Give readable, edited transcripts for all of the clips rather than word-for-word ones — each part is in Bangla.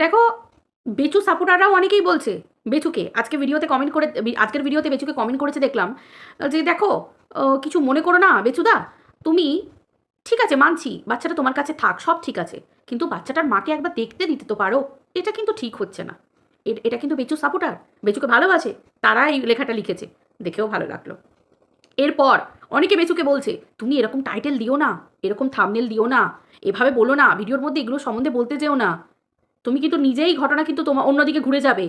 দেখো, বেচু সাপোর্টাররাও অনেকেই বলছে বেচুকে আজকের ভিডিওতে বেচুকে কমেন্ট করেছে দেখলাম যে দেখো, কিছু মনে করো না বেচুদা, তুমি ঠিক আছে মানছি বাচ্চাটা তোমার কাছে থাক, সব ঠিক আছে, কিন্তু বাচ্চাটার মাকে একবার দেখতে দিতে তো পারো। এটা কিন্তু ঠিক হচ্ছে না। এটা কিন্তু বেচু সাপোর্টার, বেচুকে ভালোবাসে, তারা এই লেখাটা লিখেছে, দেখেও ভালো লাগলো। এরপর অনেকে বেচুকে বলছে তুমি এরকম টাইটেল দিও না, এরকম থাম্বনেল দিও না, এভাবে বলো না, ভিডিওর মধ্যে এগুলো সম্বন্ধে বলতে যেও না। তুমি কিন্তু নিজেই ঘটনা কিন্তু তোমার অন্যদিকে ঘুরে যাবে।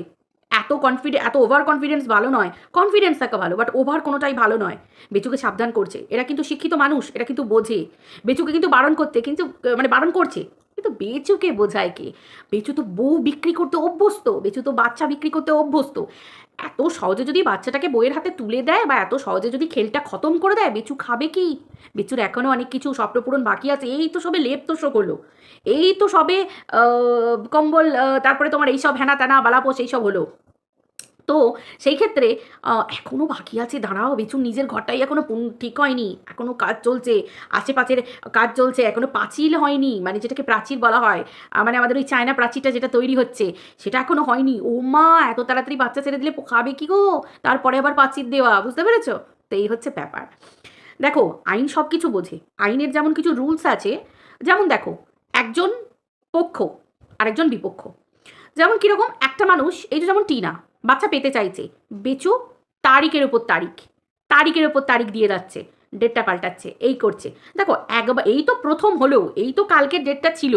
এত ওভার কনফিডেন্স ভালো নয়। কনফিডেন্স থাকা ভালো, বাট ওভার কোনোটাই ভালো নয়। বেচুকে সাবধান করছে, এরা কিন্তু শিক্ষিত মানুষ, এরা কিন্তু বোঝে। বেচুকে কিন্তু বারণ করতে, কিন্তু মানে বারণ করছে, কিন্তু বেচুকে বোঝায় কে? বেচু তো বউ বিক্রি করতে অভ্যস্ত, বেচু তো বাচ্চা বিক্রি করতে অভ্যস্ত। এত সহজে যদি বাচ্চাটাকে বইয়ের হাতে তুলে দেয় বা এত সহজে যদি খেলটা খতম করে দেয়, বেচু খাবে কি? বেচুর এখনও অনেক কিছু স্বপ্নপূরণ বাকি আছে। এই তো সবে লেপ তোষক হলো, এই তো সবে কম্বল, তারপরে তোমার এইসব হেনা তেনা বালাপোষ এইসব হলো। তো সেই ক্ষেত্রে এখনও বাকি আছে, দাঁড়াও, বেচুর নিজের ঘরটাই এখনও ঠিক হয়নি, এখনও কাজ চলছে, আশেপাশের কাজ চলছে, এখনও পাঁচিল হয়নি, মানে যেটাকে প্রাচীর বলা হয়, মানে আমাদের ওই চায়না প্রাচীরটা যেটা তৈরি হচ্ছে সেটা এখনও হয়নি। ও মা, এত তাড়াতাড়ি বাচ্চা ছেড়ে দিলে খাবে কি গো? তারপরে আবার পাঁচির দেওয়া, বুঝতে পেরেছো? তো এই হচ্ছে ব্যাপার। দেখো, আইন সব কিছু বোঝে, আইনের যেমন কিছু রুলস আছে, যেমন দেখো, একজন পক্ষ আরেকজন বিপক্ষ, যেমন কীরকম একটা মানুষ, এই যে যেমন টিনা বাচ্চা পেতে চাইছে, বেচু তারিখের ওপর তারিখ, তারিখের ওপর তারিখ দিয়ে যাচ্ছে, ডেটটা পাল্টাচ্ছে, এই করছে। দেখো, একবার এই তো প্রথম হলো, এই তো কালকের ডেটটা ছিল,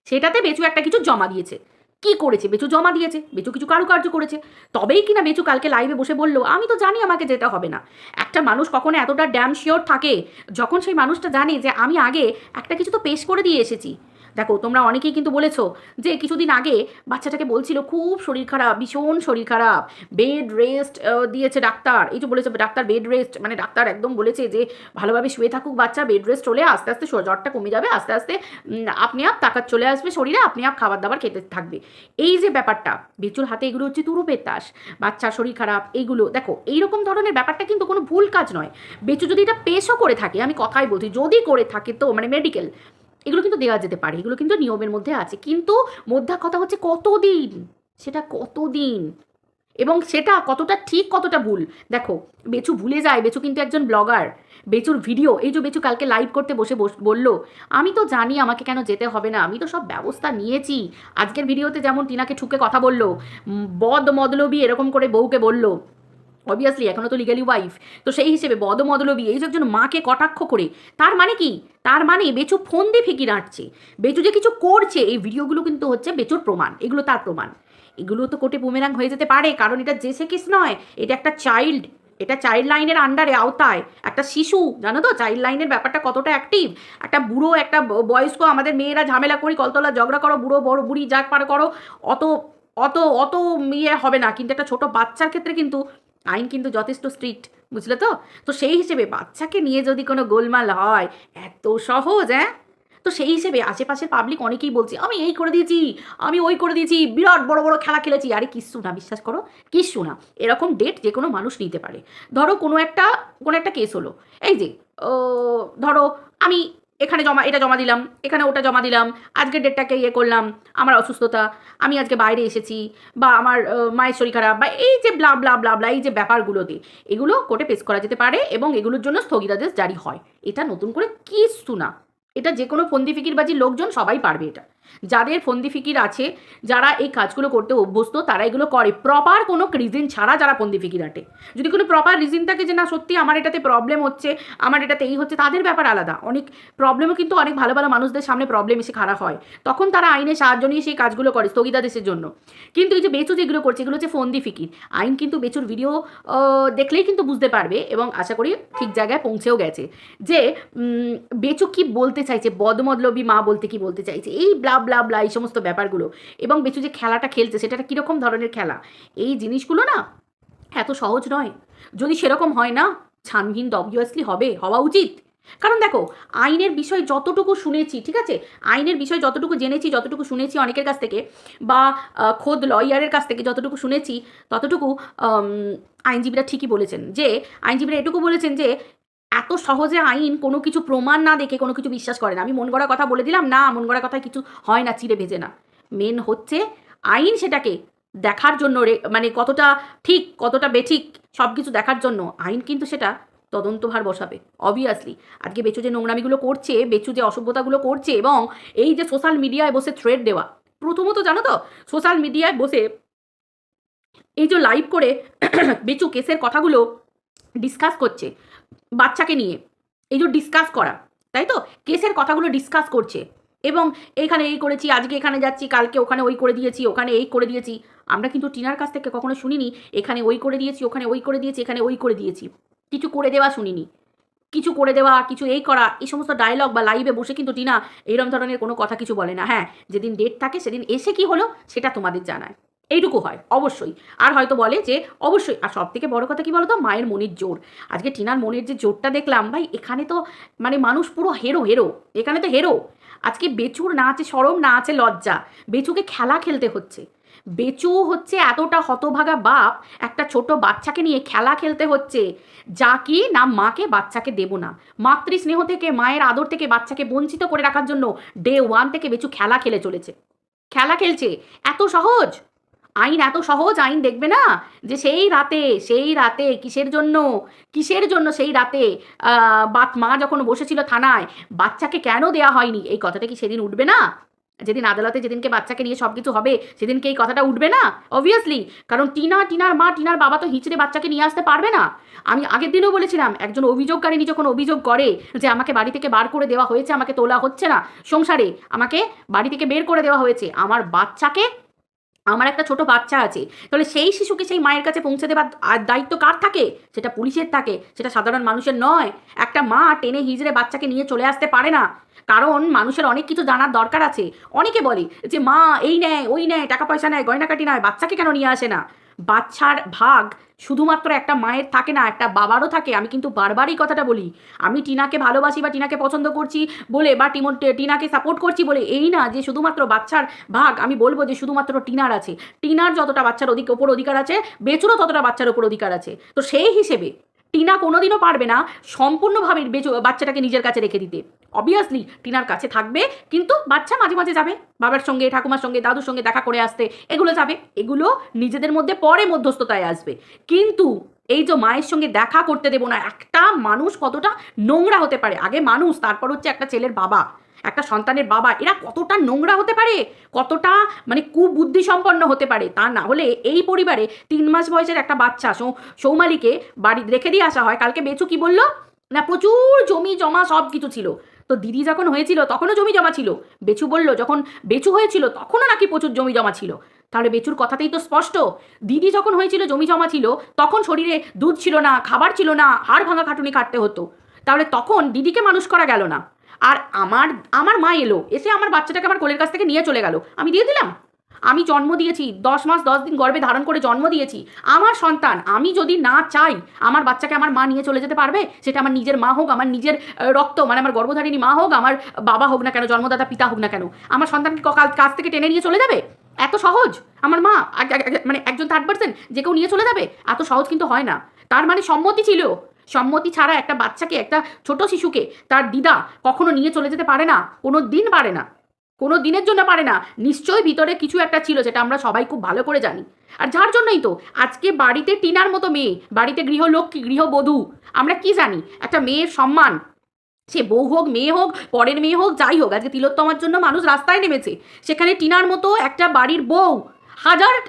সেটাতে বেচু একটা কিছু জমা দিয়েছে। কি করেছে? বেচু জমা দিয়েছে, বেচু কিছু কারুকার্য করেছে, তবেই কিনা বেচু কালকে লাইভে বসে বললো আমি তো জানি আমাকে যেতে হবে না। একটা মানুষ কখনো এতটা ড্যাম শিওর থাকে যখন সেই মানুষটা জানে যে আমি আগে একটা কিছু তো পেশ করে দিয়ে এসেছি। দেখো, তোমরা অনেকেই কিন্তু বলেছো যে কিছুদিন আগে বাচ্চাটাকে বলছিল খুব শরীর খারাপ, ভীষণ শরীর খারাপ, বেড রেস্ট দিয়েছে ডাক্তার। এই যে বলেছে ডাক্তার বেড রেস্ট, মানে ডাক্তার একদম বলেছে যে ভালোভাবে শুয়ে থাকুক বাচ্চা, বেড রেস্ট হলে আস্তে আস্তে জ্বরটা কমে যাবে, আস্তে আস্তে আপনি আপ তাকাত চলে আসবে শরীরে, আপনি আপ খাবার দাবার খেতে থাকবে। এই যে ব্যাপারটা, বেচুর হাতে এগুলো হচ্ছে তুরুপের তাস, বাচ্চার শরীর খারাপ এইগুলো। দেখো, এইরকম ধরনের ব্যাপারটা কিন্তু কোনো ভুল কাজ নয়। বেচু যদি এটা পেশও করে থাকে, আমি কথাই বলছি, যদি করে থাকে তো মানে মেডিকেল, এগুলো কিন্তু দেওয়া যেতে পারে, এগুলো কিন্তু নিয়মের মধ্যে আছে, কিন্তু মোদ্দা কথা হচ্ছে কতদিন, সেটা কতদিন, এবং সেটা কতটা ঠিক কতটা ভুল। দেখো, বেচু ভুলে যায় বেচু কিন্তু একজন ব্লগার। বেচুর ভিডিও, এই যে বেচু কালকে লাইভ করতে বসে বললো আমি তো জানি আমাকে কেন যেতে হবে না, আমি তো সব ব্যবস্থা নিয়েছি। আজকের ভিডিওতে যেমন টিনাকে ঠুকে কথা বললো, বদ মদলবি এরকম করে বউকে বললো, অবভিয়াসলি এখনও তো লিগালি ওয়াইফ, তো সেই হিসেবে বদমদলবি এই যে একজন মাকে কটাক্ষ করে, তার মানে কি? তার মানে বেচু ফোন দিয়ে ফিকির আঁটছে, বেচু যে কিছু করছে, এই ভিডিওগুলো কিন্তু হচ্ছে বেচুর প্রমাণ, এগুলো তার প্রমাণ। এগুলো তো কোর্টে বুমেরাং হয়ে যেতে পারে, কারণ এটা জেসে কেস নয়, এটা একটা চাইল্ড, এটা চাইল্ড লাইনের আন্ডারে, আওতায় একটা শিশু। জানো তো চাইল্ড লাইনের ব্যাপারটা কতটা অ্যাক্টিভ? একটা বুড়ো, একটা বয়স্ক, আমাদের মেয়েরা ঝামেলা করি, কলতলা ঝগড়া করো, বুড়ো বড় বুড়ি যাক পার করো, অত অত অত ইয়ে হবে না, কিন্তু একটা ছোট বাচ্চার ক্ষেত্রে কিন্তু আইন কিন্তু যথেষ্ট স্ট্রিক্ট, বুঝলে তো? তো সেই হিসেবে বাচ্চাকে নিয়ে যদি কোনো গোলমাল হয়, এত সহজ? হ্যাঁ, তো সেই হিসেবে আশেপাশের পাবলিক অনেকেই বলছে আমি এই করে দিয়েছি, আমি ওই করে দিয়েছি, বিরাট বড় বড় খেলা খেলেছি। আরে কিচ্ছু না, বিশ্বাস করো, কিচ্ছু না। এরকম ডেট যে কোনো মানুষ নিতে পারে। ধরো কোনো একটা কেস হলো, এই যে ধরো আমি এখানে এটা জমা দিলাম, এখানে ওটা জমা দিলাম, আজকের ডেটটাকে ইয়ে করলাম, আমার অসুস্থতা, আমি আজকে বাইরে এসেছি, বা আমার মায়ের শরীর খারাপ, বা এই যে ব্লা ব্লা ব্লা ব্লা, এই যে ব্যাপারগুলোতে এগুলো কোর্টে পেশ করা যেতে পারে এবং এগুলোর জন্য স্থগিতাদেশ জারি হয়। এটা নতুন করে কিচ্ছু না, এটা যে কোনো ফন্দি ফিকিরবাজির লোকজন সবাই পারবে এটা। যাদের ফন্দি ফিকির আছে, যারা এই কাজগুলো করতে অভ্যস্ত, তারা এগুলো করে প্রপার কোনো রিজন ছাড়া। যারা ফন্দি ফিকির আটে, যদি কোনো প্রপার রিজন থাকে যে না সত্যি আমার এটাতে প্রবলেম হচ্ছে, আমার এটাতে এই হচ্ছে, তাদের ব্যাপার আলাদা। অনেক প্রবলেমও কিন্তু অনেক ভালো ভালো মানুষদের সামনে প্রবলেম এসে খাড়া হয়, তখন তারা আইনের সাহায্য নিয়ে সেই কাজগুলো করে স্থগিতাদেশের জন্য। কিন্তু এই যে বেচু যেগুলো করছে, এগুলো হচ্ছে ফন্দি ফিকির। আইন কিন্তু বেচুর ভিডিও দেখলেই কিন্তু বুঝতে পারবে, এবং আশা করি ঠিক জায়গায় পৌঁছেও গেছে, যে বেচু কি বলতে চাইছে, বদমতলবী মা বলতে কি বলতে চাইছে, এই ব্লা ব্লা ব্লা, এই সমস্ত ব্যাপারগুলো। এবং বেচু যে খেলাটা খেলছে, সেটা কীরকম ধরনের খেলা, এই জিনিসগুলো না এত সহজ নয়। যদি সেরকম হয় না, ছানভিন তো অবভিয়াসলি হওয়া উচিত। কারণ দেখো, আইনের বিষয় যতটুকু শুনেছি, ঠিক আছে, আইনের বিষয় যতটুকু জেনেছি, যতটুকু শুনেছি অনেকের কাছ থেকে, বা খোদ লয়ারের কাছ থেকে যতটুকু শুনেছি, ততটুকু আইনজীবীরা ঠিকই বলেছেন। যে আইনজীবীরা এটুকু বলেছেন যে এত সহজে আইন কোনো কিছু প্রমাণ না দেখে কোনো কিছু বিশ্বাস করে না। আমি মন গড়া কথা বলে দিলাম না, মন গড়া কথায় কিছু হয় না, চিড়ে ভেজে না। মেন হচ্ছে আইন সেটাকে দেখার জন্য মানে কতটা ঠিক কতটা বেঠিক সব কিছু দেখার জন্য আইন কিন্তু সেটা তদন্তভার বসাবে অবভিয়াসলি। আজকে বেচু যে নোংরামিগুলো করছে, বেচু যে অসভ্যতাগুলো করছে, এবং এই যে সোশ্যাল মিডিয়ায় বসে থ্রেড দেওয়া, প্রথমত জানো তো সোশ্যাল মিডিয়ায় বসে এই যে লাইভ করে বেচু কেসের কথাগুলো ডিসকাস করছে বাচ্চাকে নিয়ে, এই যে ডিসকাস করা, তাই তো কেসের কথাগুলো ডিসকাস করছে, এবং এইখানে এই করেছি, আজকে এখানে যাচ্ছি, কালকে ওখানে ওই করে দিয়েছি, ওখানে এই করে দিয়েছি। আমরা কিন্তু টিনার কাছ থেকে কখনো শুনিনি এখানে ওই করে দিয়েছি, ওখানে ওই করে দিয়েছি, এখানে ওই করে দিয়েছি, কিছু করে দেওয়া শুনিনি। কিছু করে দেওয়া, কিছু এই করা, এই সমস্ত ডায়লগ বা লাইভে বসে কিন্তু টিনা এইরকম ধরনের কোনো কথা কিছু বলে না। হ্যাঁ, যেদিন ডেট থাকে সেদিন এসে কি হলো সেটা তোমাদের জানায়, এইটুকু হয় অবশ্যই। আর হয়তো বলে যে অবশ্যই, আর সব থেকে বড় কথা কি বলো তো, মায়ের মনের জোর। আজকে টিনার মনের যে জোরটা দেখলাম ভাই, এখানে তো মানে মানুষ পুরো হেরো হেরো, এখানে তো হেরো। আজকে বেচুর না আছে শরম, না আছে লজ্জা, বেচুকে খেলা খেলতে হচ্ছে। বেচু হচ্ছে এতটা হতভাগা বাপ, একটা ছোট বাচ্চাকে নিয়ে খেলা খেলতে হচ্ছে, যা কি না মাকে বাচ্চাকে দেব না, মাতৃস্নেহ থেকে মায়ের আদর থেকে বাচ্চাকে বঞ্চিত করে রাখার জন্য ডে ওয়ান থেকে বেচু খেলা খেলে চলেছে, খেলা খেলছে। এত সহজ আইন, এত সহজ আইন দেখবে না, যে সেই রাতে কিসের জন্য সেই রাতে মা যখন বসেছিল থানায়, বাচ্চাকে কেন দেয়া হয়নি, এই কথাটা কি সেদিন উঠবে না? যেদিন আদালতে যেদিনকে বাচ্চাকে নিয়ে সব কিছু হবে সেদিনকে এই কথাটা উঠবে না? অবভিয়াসলি, কারণ টিনার মা টিনার বাবা তো হিঁচড়ে বাচ্চাকে নিয়ে আসতে পারবে না। আমি আগের দিনও বলেছিলাম, একজন অভিযোগকারিনী যখন অভিযোগ করে যে আমাকে বাড়ি থেকে বার করে দেওয়া হয়েছে, আমাকে তোলা হচ্ছে না সংসারে, আমাকে বাড়ি থেকে বের করে দেওয়া হয়েছে, আমার বাচ্চাকে, আমার একটা ছোট বাচ্চা আছে, তাহলে সেই শিশুকে সেই মায়ের কাছে পৌঁছে দেওয়ার দায়িত্ব কার থাকে? সেটা পুলিশের থাকে, সেটা সাধারণ মানুষের নয়। একটা মা টেনে হিজড়ে বাচ্চাকে নিয়ে চলে আসতে পারে না, কারণ মানুষের অনেক কিছু জানার দরকার আছে। অনেকে বলে যে মা এই নেয় ওই নেয়, টাকা পয়সা নেয়, গয়নাকাটি নেয়, বাচ্চাকে কেন নিয়ে আসে না? বাচ্চার ভাগ শুধুমাত্র একটা মায়ের থাকে না, একটা বাবারও থাকে। আমি কিন্তু বারবার এই কথাটা বলি। আমি টিনাকে ভালোবাসি বা টিনাকে পছন্দ করছি বলে বা টিনাকে সাপোর্ট করছি বলে এই না যে শুধুমাত্র বাচ্চার ভাগ আমি বলবো যে শুধুমাত্র টিনার আছে। টিনার যতটা বাচ্চার ওপর অধিকার আছে, বেচুরও ততটা বাচ্চার ওপর অধিকার আছে। তো সেই হিসেবে টিনা কোনোদিনও পারবে না সম্পূর্ণভাবে বাচ্চাটাকে নিজের কাছে রেখে দিতে। অবভিয়াসলি টিনার কাছে থাকবে, কিন্তু বাচ্চা মাঝে মাঝে যাবে বাবার সঙ্গে, ঠাকুমার সঙ্গে, দাদুর সঙ্গে দেখা করে আসতে, এগুলো যাবে, এগুলো নিজেদের মধ্যে পরে মধ্যস্থতায় আসবে। কিন্তু এই যে মায়ের সঙ্গে দেখা করতে দেবো না, একটা মানুষ কতটা নোংরা হতে পারে, আগে মানুষ, তারপর হচ্ছে একটা ছেলের বাবা, একটা সন্তানের বাবা, এরা কতটা নোংরা হতে পারে, কতটা মানে কুবুদ্ধি সম্পন্ন হতে পারে। তা না হলে এই পরিবারে 3 মাস বয়সের একটা বাচ্চা সৌমালিকে বাড়ি রেখে দিয়ে আসা হয়। কালকে বেচু কি বললো না, প্রচুর জমি জমা সব কিছু ছিল। তো দিদি যখন হয়েছিল তখনও জমি জমা ছিল। বেচু বলল যখন বেচু হয়েছিল তখনও নাকি প্রচুর জমি জমা ছিল। তাহলে বেচুর কথাতেই তো স্পষ্ট, দিদি যখন হয়েছিল জমি জমা ছিল, তখন শরীরে দুধ ছিল না, খাবার ছিল না, হাড় ভাঙা খাটুনি খাটতে হতো। তাহলে তখন দিদিকে মানুষ করা গেল না। আর আমার মা এসে আমার বাচ্চাটাকে আমার কোলের কাছ থেকে নিয়ে চলে গেল, আমি দিয়ে দিলাম? আমি জন্ম দিয়েছি, 10 মাস 10 দিন গর্ভে ধারণ করে জন্ম দিয়েছি, আমার সন্তান, আমি যদি না চাই আমার বাচ্চাকে আমার মা নিয়ে চলে যেতে পারবে? সেটা আমার নিজের মা হোক, আমার নিজের রক্ত মানে আমার গর্ভধারিণী মা হোক, আমার বাবা হোক না কেন, জন্মদাতা পিতা হোক না কেন, আমার সন্তানকে কাছ থেকে টেনে নিয়ে চলে যাবে? এত সহজ? আমার মা মানে একজন 3rd পার্সন যে কেউ নিয়ে চলে যাবে? এত সহজ কিন্তু হয় না। তার মানে সম্মতি ছিল, সম্মতি ছাড়া একটা বাচ্চাকে, একটা ছোট শিশুকে তার দিদা কখনো নিয়ে চলে যেতে পারে না, কোনো দিন পারে না, কোনো দিনের জন্য পারে না। নিশ্চয়ই ভিতরে কিছু একটা ছিল, যেটা আমরা সবাই খুব ভালো করে জানি। আর যার জন্যই তো আজকে বাড়িতে টিনার মতো মেয়ে, বাড়িতে গৃহলক্ষ্মী, গৃহবধূ, আমরা কি জানি একটা মেয়ের সম্মান, সে বউ হোক, মেয়ে হোক, পরের মেয়ে হোক, যাই হোক, আজকে তিলোত্তমার জন্য মানুষ রাস্তায় নেমেছে। সেখানে টিনার মতো একটা বাড়ির বউ,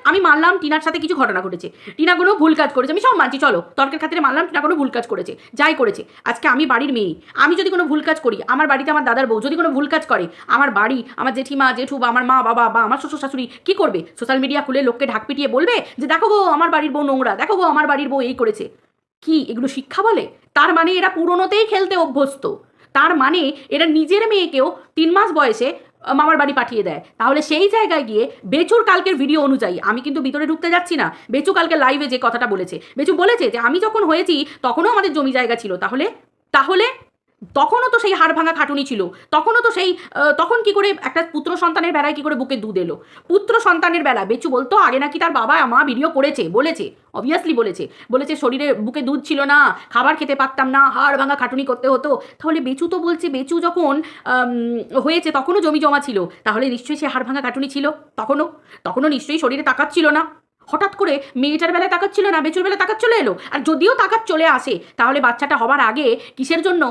আমি মানলাম টিনার সাথে কিছু ঘটনা ঘটেছে, টিনা কোনো ভুল কাজ করেছে, আমি সব মানছি, চলো তর্কের খাতিরে মানলাম টিনা কোনো ভুল কাজ করেছে, যাই করেছে। আজকে আমি বাড়ির মেয়ে, আমি যদি কোনো ভুল কাজ করি, আমার বাড়িতে আমার দাদার বউ যদি কোনো ভুল কাজ করে, আমার বাড়ি, আমার জেঠিমা জেঠু বা আমার মা বাবা বা আমার শ্বশুর শাশুড়ি কি করবে? সোশ্যাল মিডিয়া খুলে লোককে ঢাক পিটিয়ে বলবে যে দেখো গো আমার বাড়ির বউ নোংরা, দেখো গো আমার বাড়ির বউ এই করেছে। কি এগুলো শিক্ষা বলে? তার মানে এরা পুরনোতেই খেলতে অভ্যস্ত। তার মানে এরা নিজের মেয়েকেও 3 মাস বয়সে মামার বাড়ি পাঠিয়ে দেয়। তাহলে সেই জায়গায় গিয়ে বেচুর কালকের ভিডিও অনুযায়ী, আমি কিন্তু ভিতরে ঢুকতে যাচ্ছি না, বেচু কালকে লাইভে যে কথাটা বলেছে, বেচু বলেছে যে আমি যখন হয়েছি তখনও আমাদের জমি জায়গা ছিল। তাহলে তাহলে তখনও তো সেই হাড় ভাঙা খাটুনি ছিল, তখনও তো সেই তখন কি করে একটা পুত্র সন্তানের বেলায় কি করে বুকে দুধ এলো? পুত্র সন্তানের বেলা বেচু বলতো আগে নাকি তার বাবা মা ভিডিও করেছে, বলেছে, অবভিয়াসলি বলেছে শরীরে বুকে দুধ ছিল না, খাবার খেতে পারতাম না, হাড় ভাঙা খাটুনি করতে হতো। তাহলে বেচু তো বলছে বেচু যখন হয়েছে তখনও জমি জমা ছিল, তাহলে নিশ্চয়ই সে হাড় ভাঙা খাটুনি ছিল তখনও নিশ্চয়ই শরীরে তাকাত ছিল না। হঠাৎ করে মেয়েটার বেলায় তাকাত ছিল না, বেচুর বেলায় তাকাত চলে এলো। আর যদিও তাকাত চলে আসে তাহলে বাচ্চাটা হবার আগে কিসের জন্য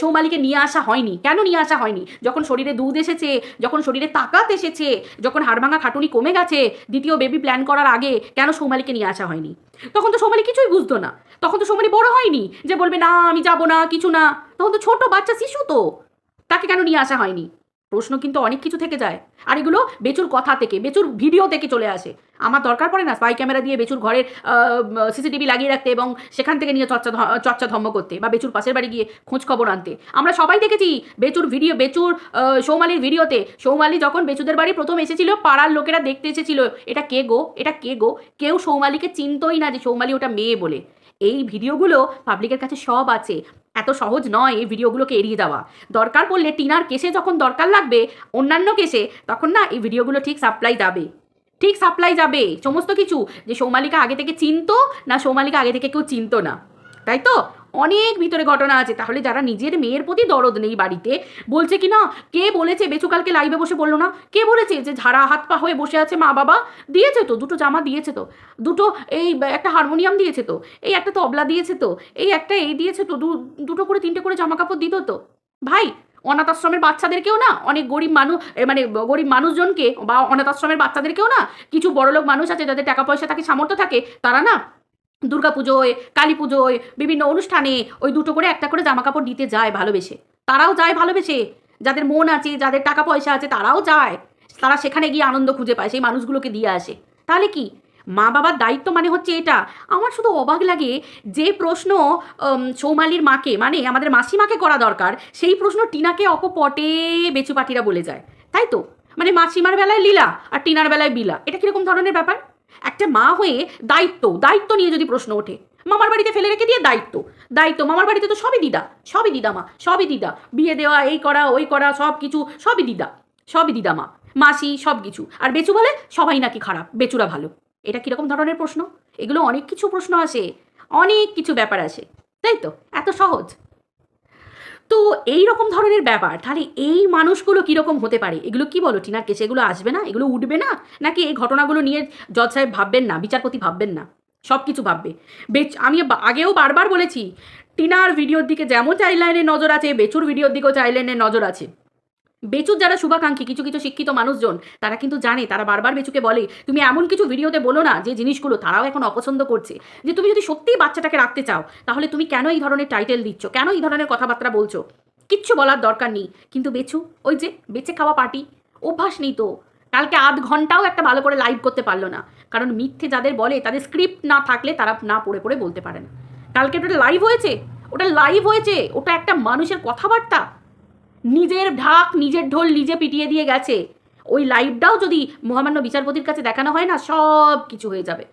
সৌমালিকে নিয়ে আসা হয়নি? কেন নিয়ে আসা হয়নি? যখন শরীরে দুধ এসেছে, যখন শরীরে তাকাত এসেছে, যখন হাড়ভাঙা খাটুনি কমে গেছে, দ্বিতীয় বেবি প্ল্যান করার আগে কেন সৌমালিকে নিয়ে আসা হয়নি? তখন তো সৌমালি কিছুই বুঝতো না, তখন তো সৌমালি বড় হয়নি যে বলবে না আমি যাবো না, কিছু না। তখন তো ছোট বাচ্চা শিশু, তো তাকে কেন নিয়ে আসা হয়নি? প্রশ্ন কিন্তু অনেক কিছু থেকে যায়। আর এগুলো বেচুর কথা থেকে, বেচুর ভিডিও থেকে চলে আসে। আমার দরকার পড়ে না স্পাই ক্যামেরা দিয়ে বেচুর ঘরের সিসিটিভি লাগিয়ে রাখতে এবং সেখান থেকে নিয়ে চর্চা ধম্ম করতে, বা বেচুর পাশের বাড়ি গিয়ে খোঁজ খবর আনতে। আমরা সবাই দেখেছি বেচুর সৌমালির ভিডিওতে, সৌমালি যখন বেচুদের বাড়ি প্রথম এসেছিল, পাড়ার লোকেরা দেখতে এসেছিল, এটা কে গো, এটা কে গো, কেউ সৌমালিকে চিনতই না যে সৌমালি ওটা মেয়ে বলে। এই ভিডিওগুলো পাবলিকের কাছে সব আছে। এত সহজ নয় এই ভিডিওগুলোকে এড়িয়ে দেওয়া। দরকার পড়লে টিনার কেসে যখন দরকার লাগবে, অন্যান্য কেসে, তখন না এই ভিডিওগুলো ঠিক সাপ্লাই যাবে সমস্ত কিছু, যে সৌমালিকা আগে থেকে চিনতো না সৌমালিকা আগে থেকে কেউ চিনতো না, তাই তো অনেক ভিতরে ঘটনা আছে। তাহলে যারা নিজের মেয়ের প্রতি দরদ নেই বাড়িতে, বলছে কি না, কে বলেছে, বেচু কালকে লাইভে বসে বললো না, কে বলেছে যে ঝাড়া হাত পা হয়ে বসে আছে মা বাবা? দিয়েছে তো, দুটো জামা দিয়েছে তো, দুটো এই একটা হারমোনিয়াম দিয়েছে তো, এই একটা তবলা দিয়েছে তো, এই একটা এই দিয়েছে তো, দুটো করে তিনটে করে জামা কাপড় দিত তো। ভাই, অনাথ আশ্রমের বাচ্চাদেরকেও না, অনেক গরিব মানুষ, মানে গরিব মানুষজনকে বা অনাথ আশ্রমের বাচ্চাদেরকেও না, কিছু বড়লোক মানুষ আছে যাদের টাকা পয়সা থাকে, সামর্থ্য থাকে, তারা না দুর্গা পুজোয়, কালী পুজোয়, বিভিন্ন অনুষ্ঠানে ওই দুটো করে একটা করে জামা কাপড় দিতে যায় ভালোবেসে। তারাও যায় ভালোবেসে, যাদের মন আছে, যাদের টাকা পয়সা আছে, তারাও যায়। তারা সেখানে গিয়ে আনন্দ খুঁজে পায়, সেই মানুষগুলোকে দিয়ে আসে। তাহলে কি মা বাবার দায়িত্ব মানে হচ্ছে এটা? আমার শুধু অবাক লাগে যে প্রশ্ন সৌমালির মাকে, মানে আমাদের মাসিমাকে করা দরকার, সেই প্রশ্ন টিনাকে অকপটে বেচু পাটিরা বলে যায়। তাই তো, মানে মাসিমার বেলায় লীলা আর টিনার বেলায় বিলা, এটা কিরকম ধরনের ব্যাপার? একটা মা হয়ে দায়িত্ব নিয়ে যদি প্রশ্ন ওঠে, মামার বাড়িতে ফেলে রেখে দিয়ে দায়িত্ব মামার বাড়িতে তো সবই দিদা মা, সবই দিদা, বিয়ে দেওয়া, এই করা ওই করা, সব কিছু সবই দিদা মা, মাসি, সব কিছু। আর বেচু বলে সবাই নাকি খারাপ, বেচুরা ভালো। এটা কিরকম ধরনের প্রশ্ন? এগুলো অনেক কিছু প্রশ্ন আসে, অনেক কিছু ব্যাপার আসে, তাই তো? এত সহজ তো এই রকম ধরনের ব্যাপার। তাহলে এই মানুষগুলো কীরকম হতে পারে? এগুলো কি বলো টিনার কেসে এগুলো আসবে না, এগুলো উঠবে না? নাকি এই ঘটনাগুলো নিয়ে জজ সাহেব ভাববেন না, বিচারপতি ভাববেন না, সব কিছু ভাববে? আমি আগেও বারবার বলেছি, টিনার ভিডিওর দিকে যেমন চাইল্ডলাইনের নজর আছে, বেচুর ভিডিওর দিকেও চাইল্ডলাইনের নজর আছে। বেচুর যারা শুভাকাঙ্ক্ষী, কিছু কিছু শিক্ষিত মানুষজন, তারা কিন্তু জানে, তারা বারবার বেচুকে বলে তুমি এমন কিছু ভিডিওতে বলো না যে জিনিসগুলো তারাও এখন অপছন্দ করছে, যে তুমি যদি সত্যিই বাচ্চাটাকে রাখতে চাও তাহলে তুমি কেন এই ধরনের টাইটেল দিচ্ছ, কেন এই ধরনের কথাবার্তা বলছো? কিচ্ছু বলার দরকার নেই। কিন্তু বেচু ওই যে বেচে খাওয়া পার্টি, অভ্যাস নেই তো। কালকে আধ ঘন্টাও একটা ভালো করে লাইভ করতে পারলো না, কারণ মিথ্যে যাদের বলে তাদের স্ক্রিপ্ট না থাকলে তারা না পড়ে পড়ে বলতে পারে না। কালকে ওটা লাইভ হয়েছে, ওটা একটা মানুষের কথাবার্তা, নিজের ঢাক নিজের ঢোল নিজে পিটিয়ে দিয়ে গেছে। ওই লাইভটাও যদি মহামান্য বিচারপতির কাছে দেখানো হয় না, সব কিছু হয়ে যাবে।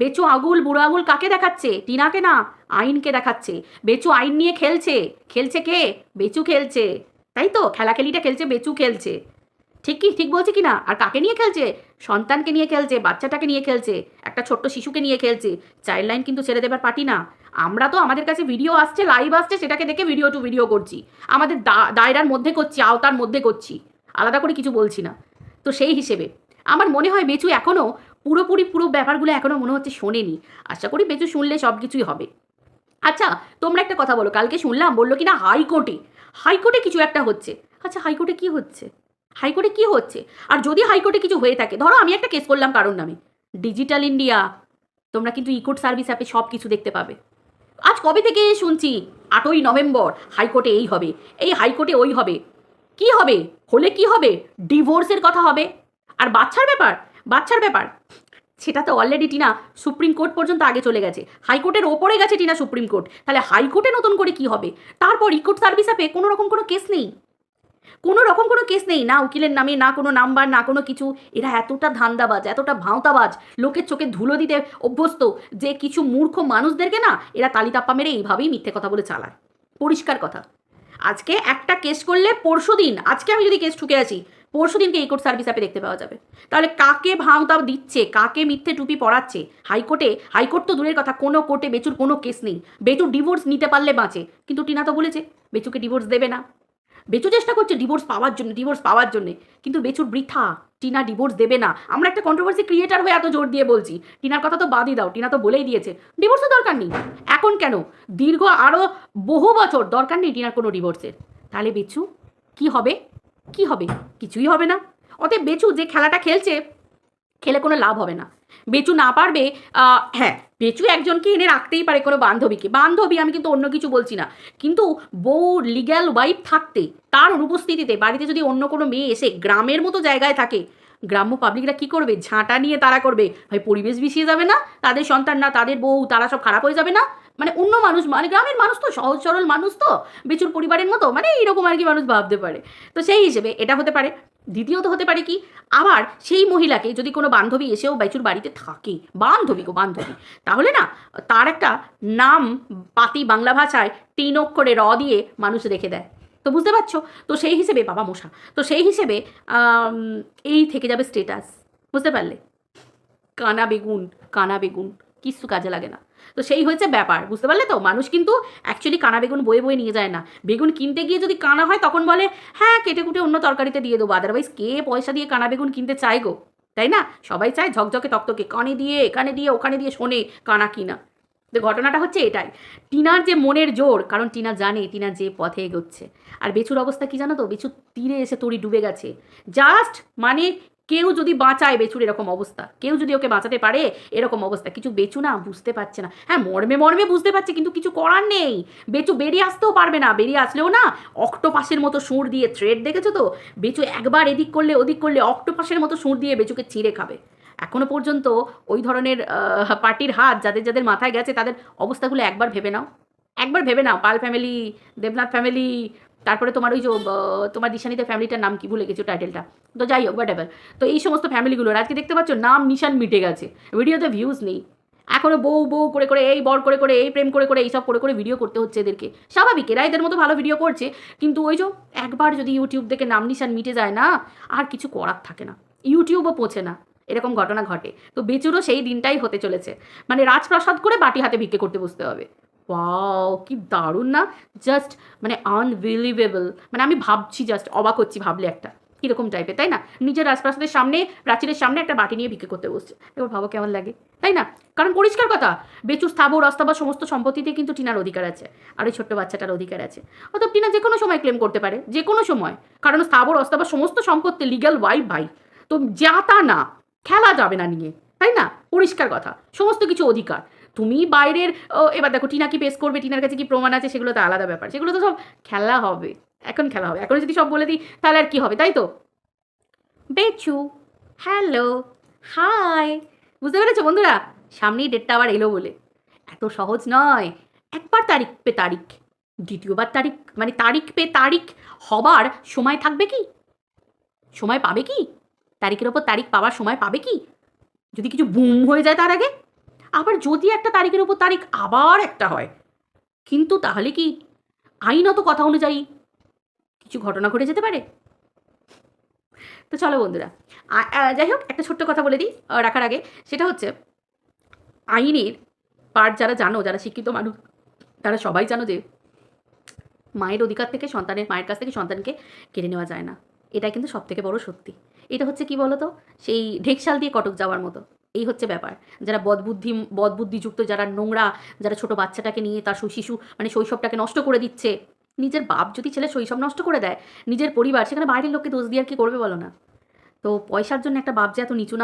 বেচু বুড়ো আঙুল কাকে দেখাচ্ছে? টিনাকে না, আইনকে দেখাচ্ছে। বেচু আইন নিয়ে খেলছে কে? বেচু খেলছে, তাই তো? খেলাখেলিটা খেলছে বেচু, খেলছে। ঠিক বলছি কি না? আর কাকে নিয়ে খেলছে? সন্তানকে নিয়ে খেলছে, বাচ্চাটাকে নিয়ে খেলছে, একটা ছোট্ট শিশুকে নিয়ে খেলছে। চাইল্ড লাইন কিন্তু ছেড়ে দেবার পার্টি না। আমরা তো আমাদের কাছে ভিডিও আসছে, লাইভ আসছে, সেটাকে দেখে ভিডিও টু ভিডিও করছি, আমাদের দায়রার মধ্যে করছি, আওতার মধ্যে করছি, আলাদা করে কিছু বলছি না। তো সেই হিসেবে আমার মনে হয় বেচু এখনও পুরো ব্যাপারগুলো এখনও মনে হচ্ছে শোনেনি। আশা করি বেচু শুনলে সব কিছুই হবে। আচ্ছা, তোমরা একটা কথা বলো, কালকে শুনলাম বললো কি না হাইকোর্টে কিছু একটা হচ্ছে। আচ্ছা, হাইকোর্টে কি হচ্ছে? আর যদি হাইকোর্টে কিছু হয়ে থাকে, ধরো আমি একটা কেস করলাম কারোর নামে, ডিজিটাল ইন্ডিয়া, তোমরা কিন্তু ইকোর্ট সার্ভিস অ্যাপে সব কিছু দেখতে পাবে। আজ কবে থেকে শুনছি 8ই নভেম্বর হাইকোর্টে এই হবে, এই হাইকোর্টে ওই হবে। কি হবে? হলে কি হবে? ডিভোর্সের কথা হবে। আর বাচ্চার ব্যাপার সেটা তো অলরেডি টিনা সুপ্রিম কোর্ট পর্যন্ত আগে চলে গেছে, হাইকোর্টের ওপরে গেছে টিনা সুপ্রিম কোর্ট। তাহলে হাইকোর্টে নতুন করে কি হবে? তারপর ইকোর্ট সার্ভিস অ্যাপে কোনো রকম কোনো কেস নেই, না উকিলের নামে, না কোনো নাম্বার, না কোনো কিছু। এরা এতটা ধান্দাবাজ, এতটা ভাঁওতাবাজ, লোকের চোখে ধুলো দিতে অভ্যস্ত, যে কিছু মূর্খ মানুষদেরকে না এরা তালিতাপ্পা মেরে এইভাবেই মিথ্যে কথা বলে চালায়। পরিষ্কার কথা। আজকে একটা কেস করলে পরশু দিন, আজকে আমি যদি কেস ঠুকে আসি, পরশু দিনকে এই কোর্ট সার্ভিস অ্যাপে দেখতে পাওয়া যাবে। তাহলে কাকে ভাঁওতা দিচ্ছে, কাকে মিথ্যে টুপি পড়াচ্ছে? হাইকোর্ট তো দূরের কথা, কোনো কোর্টে বেচুর কোনো কেস নেই। বেচু ডিভোর্স নিতে পারলে বাঁচে, কিন্তু টিনা তো বলেছে বেচুকে ডিভোর্স দেবে না। বেচু চেষ্টা করছে ডিভোর্স পাওয়ার জন্য, কিন্তু বেচুর বৃথা। টিনা ডিভোর্স দেবে না। আমরা একটা কন্ট্রোভার্সি ক্রিয়েটার হয়ে এত জোর দিয়ে বলছি, টিনার কথা তো বাদই দাও, টিনা তো বলেই দিয়েছে ডিভোর্সের দরকার নেই। এখন কেন, দীর্ঘ আরও বহু বছর দরকার নেই টিনার কোনো ডিভোর্সের। তাহলে বেচু কি হবে? কি হবে? কিছুই হবে না। অতএব বেচু যে খেলাটা খেলছে, খেলে কোনো লাভ হবে না। বেচু না পারবে। হ্যাঁ, বেচু একজনকে এনে রাখতেই পারে, কোনো বান্ধবী, আমি কিন্তু অন্য কিছু বলছি না, কিন্তু বউ লিগ্যাল ওয়াইফ থাকতে, তার অনুপস্থিতিতে বাড়িতে যদি অন্য কোনো মেয়ে এসে গ্রামের মতো জায়গায় থাকে, গ্রাম্য পাবলিকরা কি করবে? ঝাঁটা নিয়ে তারা করবে, ভাই পরিবেশ বিষিয়ে যাবে না? তাদের সন্তান না, তাদের বউ, তারা সব খারাপ হয়ে যাবে না? মানে অন্য মানুষ, মানে গ্রামের মানুষ তো, সহজ সরল মানুষ তো, বেচুর পরিবারের মতো, মানে এইরকম আর কি মানুষ ভাবতে পারে। তো সেই হিসেবে এটা হতে পারে। দ্বিতীয়ত হতে পারে কি, আবার সেই মহিলাকে যদি কোনো বান্ধবী এসেও বেচুর বাড়িতে থাকে, বান্ধবী, তাহলে না তার একটা নাম পাতি বাংলা ভাষায় 3 অক্ষরে র দিয়ে মানুষ রেখে দেয়। তো বুঝতে পারছো? তো সেই হিসেবে বাবা মশা, তো সেই হিসেবে এই থেকে যাবে স্টেটাস। বুঝতে পারলে? কানা বেগুন কিছু কাজে লাগে না। তো সেই হয়েছে ব্যাপার, বুঝতে পারলে তো? মানুষ কিন্তু অ্যাকচুয়ালি কানা বেগুন বয়ে বয়ে নিয়ে যায় না। বেগুন কিনতে গিয়ে যদি কানা হয় তখন বলে হ্যাঁ কেটে কুটে অন্য তরকারিতে দিয়ে দেবো, আদারওয়াইজ কে পয়সা দিয়ে কানা বেগুন কিনতে চায় গো? তাই না? সবাই চায় ঝকঝকে তকতকে, কানে দিয়ে এখানে দিয়ে ওখানে দিয়ে শোনে, কানা কিনা। তো ঘটনাটা হচ্ছে এটাই। টিনার যে মনের জোর, কারণ টিনা জানে টিনা যে পথে এগোচ্ছে। আর বেচুর অবস্থা কি জানো তো? বেচু তীরে এসে তরি ডুবে গেছে। জাস্ট মানে কেউ যদি বাঁচায় বেচুর এরকম অবস্থা, কেউ যদি ওকে বাঁচাতে পারে এরকম অবস্থা, কিছু বেচু না বুঝতে পারছে না। হ্যাঁ, মর্মে বুঝতে পারছে, কিন্তু কিছু করার নেই। বেচু বেরিয়ে আসতেও পারবে না, বেরিয়ে আসলেও না অক্টোপাসের মতো সুর দিয়ে, থ্রেড দেখেছো তো? বেচু একবার এদিক করলে ওদিক করলে অক্টোপাসের মতো সুর দিয়ে বেচুকে ছিঁড়ে খাবে। এখনো পর্যন্ত ওই ধরনের পার্টির হাত যাদের যাদের মাথায় গেছে, তাদের অবস্থাগুলো একবার ভেবে নাও। পাল ফ্যামিলি, দেবনাথ ফ্যামিলি, তারপরে তোমার ওই যে তোমার দিশানিতে ফ্যামিলিটার নাম কি ভুলে গেছো টাইটেলটা, তো যাই হোক হোয়াট এভার। তো এই সমস্ত ফ্যামিলিগুলোর আজকে দেখতে পাচ্ছ নাম নিশান মিটে গেছে, ভিডিওতে ভিউজ নেই। এখনও বউ করে এই বর করে এই প্রেম করে এইসব করে ভিডিও করতে হচ্ছে এদেরকে। স্বাভাবিক, এরা এদের মতো ভালো ভিডিও করছে, কিন্তু ওই যে একবার যদি ইউটিউব থেকে নাম নিশান মিটে যায় না, আর কিছু করার থাকে না, ইউটিউবও পৌঁছে না, এরকম ঘটনা ঘটে। তো বেচুরও সেই দিনটাই হতে চলেছে, মানে রাজপ্রাসাদ করে বাটি হাতে ভিক্ষে করতে বসতে হবে। ওয়াও, কি দারুণ না? জাস্ট মানে আনবিলিভেবল। মানে আমি ভাবছি, জাস্ট অবাক হচ্ছি ভাবলে একটা কীরকম টাইপের, তাই না? নিজের রাজপ্রাসাদের সামনে, প্রাচীরের সামনে একটা বাটি নিয়ে ভিক্ষে করতে বসছে, এবার ভাবো কেমন লাগে, তাই না? কারণ পরিষ্কার কথা, বেচু স্থাবর অস্থাবর সমস্ত সম্পত্তিতে কিন্তু টিনার অধিকার আছে, আর ওই ছোট্ট বাচ্চাটার অধিকার আছে। অর্থাৎ টিনা যে কোনো সময় ক্লেম করতে পারে, যে কোনো সময়, কারণ স্থাবর অস্থাবর সমস্ত সম্পত্তি লিগ্যাল ওয়াইফ ভাই। তো যা তা না খেলা যাবে না নিয়ে, তাই না? পরিষ্কার কথা, সমস্ত কিছু অধিকার। তুমি বাইরের এবার দেখো টিনা কি পেশ করবে, টিনার কাছে কি প্রমাণ আছে, সেগুলো তো আলাদা ব্যাপার, সেগুলো তো সব খেলা হবে। এখন যদি সব বলে দিই তাহলে আর কি হবে, তাই তো? Bechu, hello, high. বুঝতে পেরেছো বন্ধুরা? সামনেই ডেটটা আবার এলো বলে এত সহজ নয়। একবার তারিখ পে তারিখ, দ্বিতীয়বার তারিখ, মানে তারিখ পে তারিখ হবার সময় থাকবে কি? সময় পাবে কি? তারিখের ওপর তারিখ পাওয়ার সময় পাবে কি যদি কিছু বুম হয়ে যায় তার আগে? আবার যদি একটা তারিখের ওপর তারিখ আবার একটা হয়, কিন্তু তাহলে কি আইনত কথা অনুযায়ী কিছু ঘটনা ঘটে যেতে পারে? তো চলো বন্ধুরা, যাই হোক, একটা ছোট্ট কথা বলে দিই রাখার আগে, সেটা হচ্ছে আইনের পার্ট যারা জানো, যারা শিক্ষিত মানুষ, তারা সবাই জানো যে মায়ের অধিকার থেকে মায়ের কাছ থেকে সন্তানকে কেড়ে নেওয়া যায় না। এটা কিন্তু সবথেকে বড় সত্যি। এটা হচ্ছে কি বলো তো, সেই ঢেকশাল দিয়ে কটক যাওয়ার মতো। এই হচ্ছে ব্যাপার। যারা বদবুদ্ধিযুক্ত, যারা নোংরা, যারা ছোট বাচ্চাটাকে নিয়ে তার মানে শৈশবটাকে নষ্ট করে দিচ্ছে। নিজের বাপ যদি ছেলে শৈশব নষ্ট করে দেয়, নিজের পরিবার, সেখানে বাইরের লোককে দোষ দিয়ে আর কি করবে বলো না? তো পয়সার জন্য একটা বাপ যে এত নিচে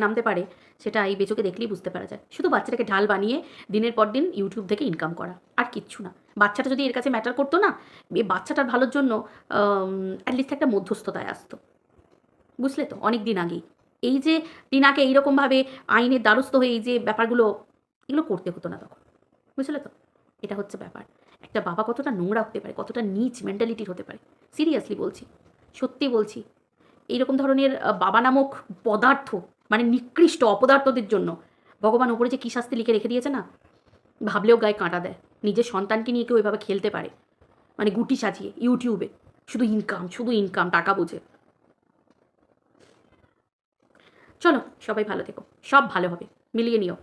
নামতে পারে, সেটা এই বেচুকে দেখলেই বুঝতে পারা যায়। শুধু বাচ্চাটাকে ঢাল বানিয়ে দিনের পর দিন ইউটিউব থেকে ইনকাম করা, আর কিচ্ছু না। বাচ্চাটা যদি এর কাছে ম্যাটার করতো না, এই বাচ্চাটার ভালোর জন্য অ্যাটলিস্ট একটা মধ্যস্থতায় আসতো। বুঝলে তো? অনেক দিন আগেই এই যে টিনাকে এইরকমভাবে আইনের দ্বারস্থ হয়ে এই যে ব্যাপারগুলো, এগুলো করতে হতো না তখন। বুঝলে তো? এটা হচ্ছে ব্যাপার। একটা বাবা কতটা নোংরা হতে পারে, কতটা নীচ মেন্টালিটির হতে পারে, সিরিয়াসলি বলছি, সত্যি বলছি। এইরকম ধরনের বাবা নামক পদার্থ, মানে নিকৃষ্ট অপদার্থদের জন্য ভগবান ওপরে যে কী শাস্তি লিখে রেখে দিয়েছে না, ভাবলেও গায়ে কাঁটা দেয়। নিজের সন্তানকে নিয়ে কেউ এভাবে খেলতে পারে, মানে গুটি সাজিয়ে ইউটিউবে শুধু ইনকাম, শুধু ইনকাম, টাকা বোঝে। চলো সবাই ভালো থেকো, সব ভালো হবে, মিলিয়ে নিও।